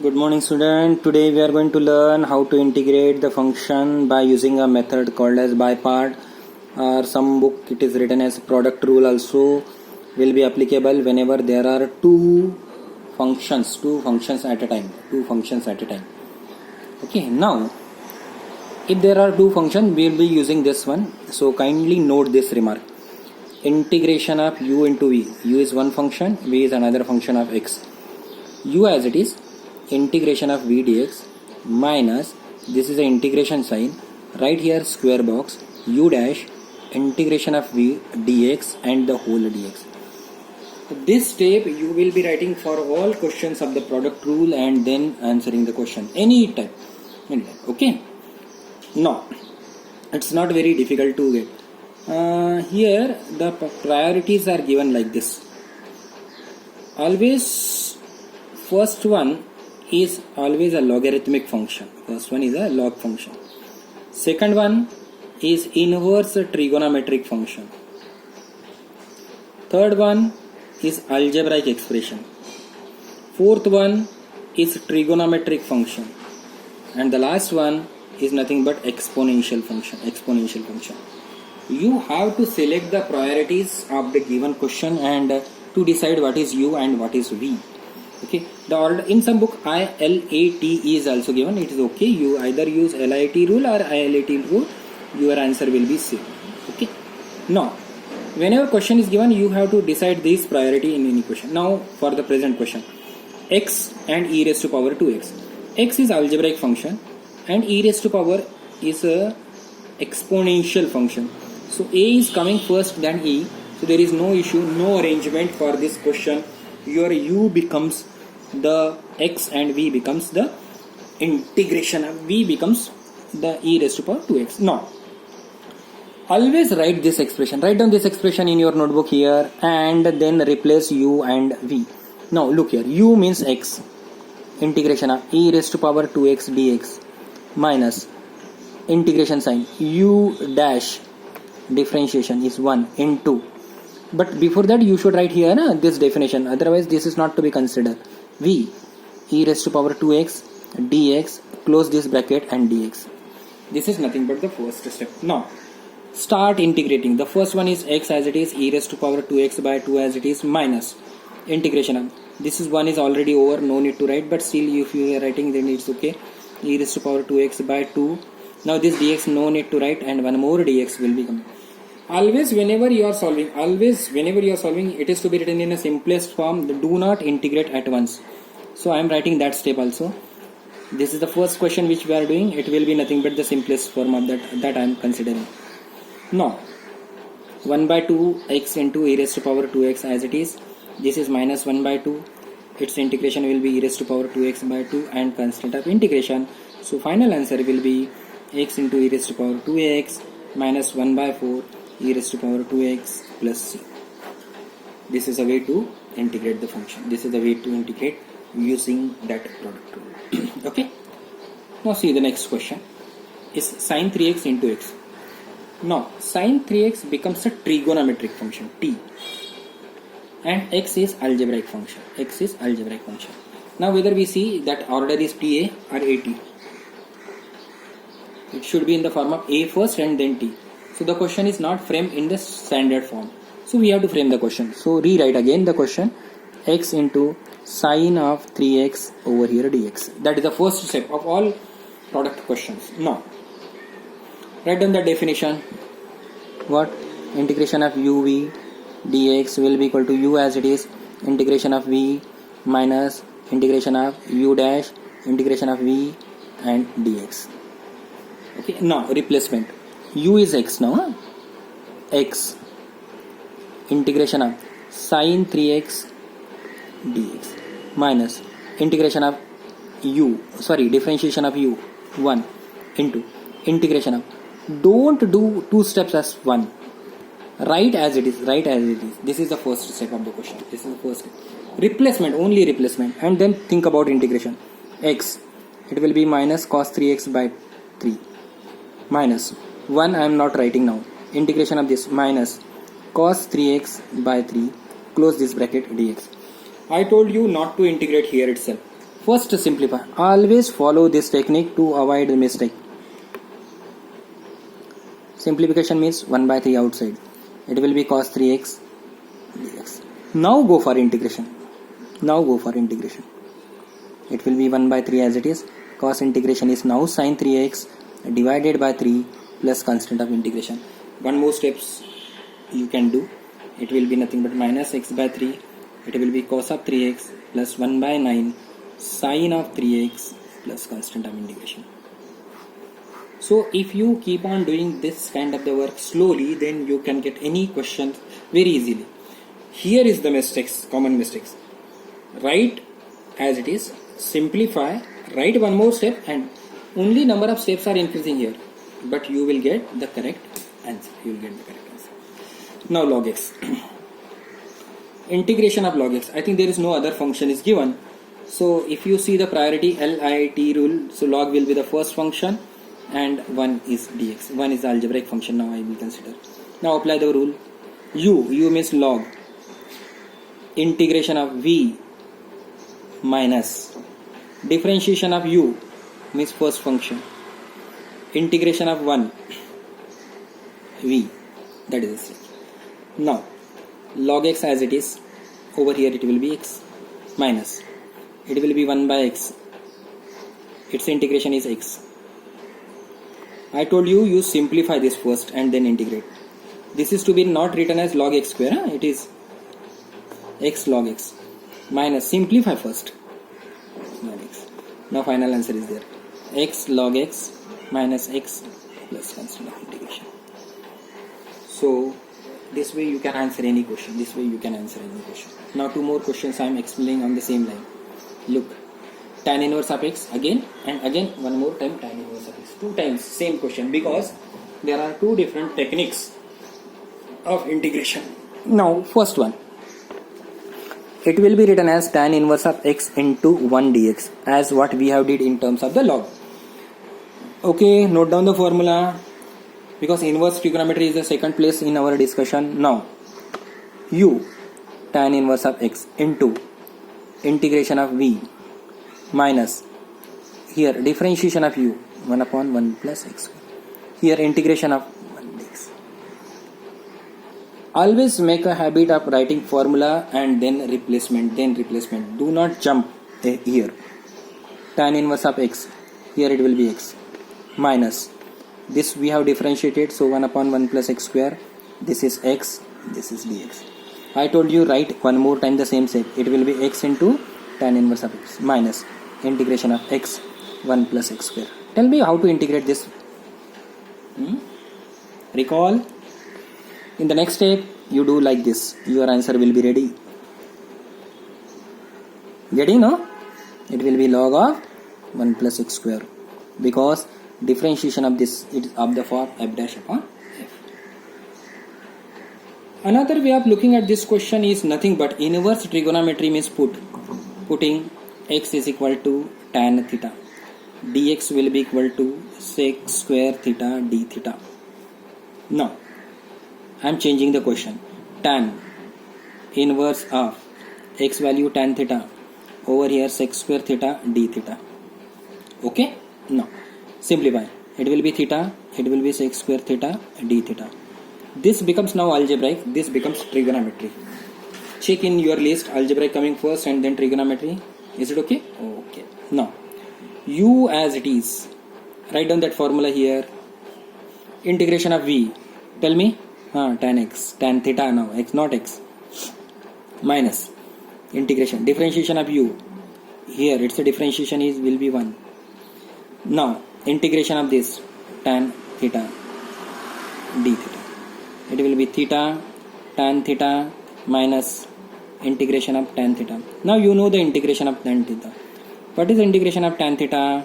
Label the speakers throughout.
Speaker 1: Good morning student. Today we are going to learn how to integrate the function by using a method called as by part, or some book it is written as product rule also will be applicable whenever there are two functions at a time. Okay, now if there are two functions we will be using this one, so kindly note this remark. Integration of u into v. U is one function, v is another function of x. U as it is, integration of v dx minus, this is the integration sign, right here square box, u dash integration of v dx and the whole dx. This step you will be writing for all questions of the product rule and then answering the question any type. Okay, now it's not very difficult to get. Here the priorities are given like this. Always first one is always a logarithmic function. First one is a log function. Second one is inverse trigonometric function. Third one is algebraic expression. Fourth one is trigonometric function. And the last one is nothing but exponential function. You have to select the priorities of the given question and to decide what is u and what is v. Okay, the order in some book ILAT is also given. It is okay. You either use LIT rule or ILAT rule. Your answer will be same. Okay. Now, whenever question is given, you have to decide this priority in any question. Now, for the present question, x and e raised to power 2x. X is algebraic function and e raised to power is a exponential function. So a is coming first than e. So there is no issue, no arrangement for this question. Your u becomes the x and v becomes the integration of v becomes the e raised to power 2x. Now, always write this expression. Write down this expression in your notebook here and then replace u and v. Now look here. U means x. Integration of e raised to power 2x dx minus integration sign u dash differentiation is 1 into. But before that you should write here this definition, otherwise this is not to be considered. V e raised to power 2x dx, close this bracket and dx. This is nothing but the first step. Now start integrating. The first one is x as it is, e raised to power 2x by 2 as it is, minus integration of, this is one is already over, no need to write, but still if you are writing then it's okay. E raised to power 2x by 2. Now this dx no need to write and one more dx will be coming. Always whenever you are solving, it is to be written in a simplest form. Do not integrate at once. So I am writing that step also. This is the first question which we are doing. It will be nothing but the simplest form of that I am considering. Now 1 by 2 x into e raised to power 2x as it is. This is minus 1 by 2. Its integration will be e raised to power 2x by 2 and constant of integration. So final answer will be x into e raised to power 2x minus 1 by 4 e raised to power 2x plus c. This is a way to integrate the function. This is the way to integrate using that product rule. Okay. Now see the next question is sin 3x into x. Now sin 3x becomes a trigonometric function t and x is algebraic function. Now whether we see that order is ta or at. It should be in the form of a first and then t. So the question is not framed in the standard form. So we have to frame the question. So rewrite again the question, x into sine of 3x over here dx. That is the first step of all product questions. Now write down the definition. What? Integration of uv dx will be equal to u as it is, integration of v minus integration of u dash integration of v and dx. Okay, now replacement. U is x now. X integration of sine 3x dx minus integration of differentiation of u 1 into integration of, don't do two steps as one. Write as it is. This is the first step of the question. This is the first step. Replacement, only replacement, and then think about integration. X, it will be minus cos 3x by 3 minus 1 I am not writing now. Integration of this minus cos 3x by 3, close this bracket dx. I told you not to integrate here itself. First, simplify. Always follow this technique to avoid the mistake. Simplification means 1 by 3 outside. It will be cos 3x dx. Now go for integration. It will be 1 by 3 as it is. Cos integration is now sin 3x divided by 3 plus constant of integration. One more steps you can do. It will be nothing but minus x by 3. It will be cos of 3x plus 1 by 9 sin of 3x plus constant of integration. So if you keep on doing this kind of the work slowly, then you can get any questions very easily. Here is the mistakes, common mistakes. Write as it is, simplify, write one more step, and only number of steps are increasing here, but you will get the correct answer. Now log x. Integration of log x. I think there is no other function is given. So if you see the priority LIT rule, so log will be the first function and 1 is dx. 1 is the algebraic function now I will consider. Now apply the rule. U means log. Integration of v minus differentiation of u means first function. Integration of 1 v, that is it. Now log x as it is, over here it will be x minus, it will be 1 by x, its integration is x. I told you simplify this first and then integrate. This is to be not written as log x square, it is x log x minus, simplify first, log x. Now final answer is there, x log x minus x plus constant of integration. So this way you can answer any question. Now two more questions I am explaining on the same line. Look, tan inverse of x again and again, one more time tan inverse of x. 2 times same question, because there are 2 different techniques of integration. Now first one, it will be written as tan inverse of x into 1 dx, as what we have did in terms of the log. Okay, note down the formula, because inverse trigonometry is the second place in our discussion. Now u tan inverse of x into integration of v minus, here differentiation of u 1 upon 1 plus x, here integration of 1 dx. Always make a habit of writing formula and then replacement. Do not jump here. Tan inverse of x, here it will be x minus, this we have differentiated, so 1 upon 1 plus x square, this is x, this is dx. I told you write one more time the same step. It will be x into tan inverse of x minus integration of x 1 plus x square. Tell me how to integrate this. Recall. In the next step you do like this, your answer will be ready. Getting, no? It will be log of 1 plus x square, because differentiation of this, it is of the form f dash upon f. Another way of looking at this question is nothing but inverse trigonometry means putting x is equal to tan theta, dx will be equal to sec square theta d theta. Now I am changing the question. Tan inverse of x value tan theta, over here sec square theta d theta. Okay, now simplify. It will be theta, it will be sec square theta d theta. This becomes now algebraic, this becomes trigonometry. Check in your list, algebraic coming first and then trigonometry. Is it okay? Okay. Now u as it is, write down that formula here. Integration of v, tell me. Tan x, tan theta, now x not x, minus integration, differentiation of u, here its a differentiation is will be 1. Now integration of this tan theta d theta, it will be theta tan theta minus integration of tan theta. Now you know the integration of tan theta. What is integration of tan theta?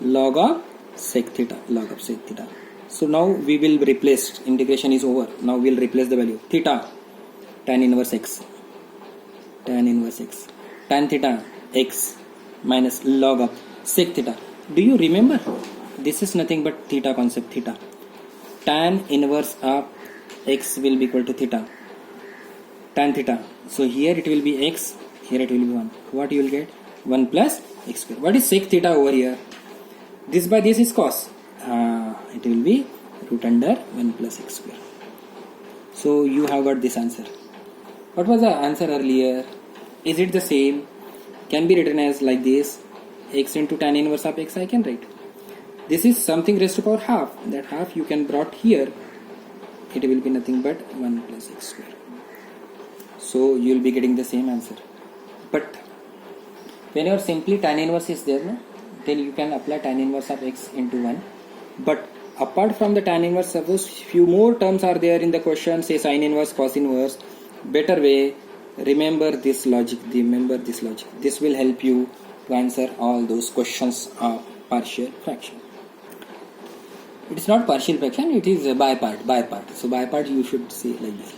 Speaker 1: Log of sec theta, log of sec theta. So now we will replace, integration is over, now we will replace the value. Theta tan inverse x, tan theta x minus log of sec theta. Do you remember? This is nothing but theta concept, theta. Tan inverse of x will be equal to theta, tan theta. So here it will be x, here it will be 1. What you will get? 1 plus x square. What is sec theta over here? This by this is cos. It will be root under 1 plus x square. So you have got this answer. What was the answer earlier? Is it the same? Can be written as like this. X into tan inverse of x I can write. This is something raised to power half. That half you can brought here. It will be nothing but 1 plus x square. So you will be getting the same answer. But whenever simply tan inverse is there, no? Then you can apply tan inverse of x into 1. But apart from the tan inverse, suppose few more terms are there in the question, say sin inverse, cos inverse. Better way, remember this logic. This will help you to answer all those questions of partial fraction. It is not partial fraction, it is by part. So by part you should say like this.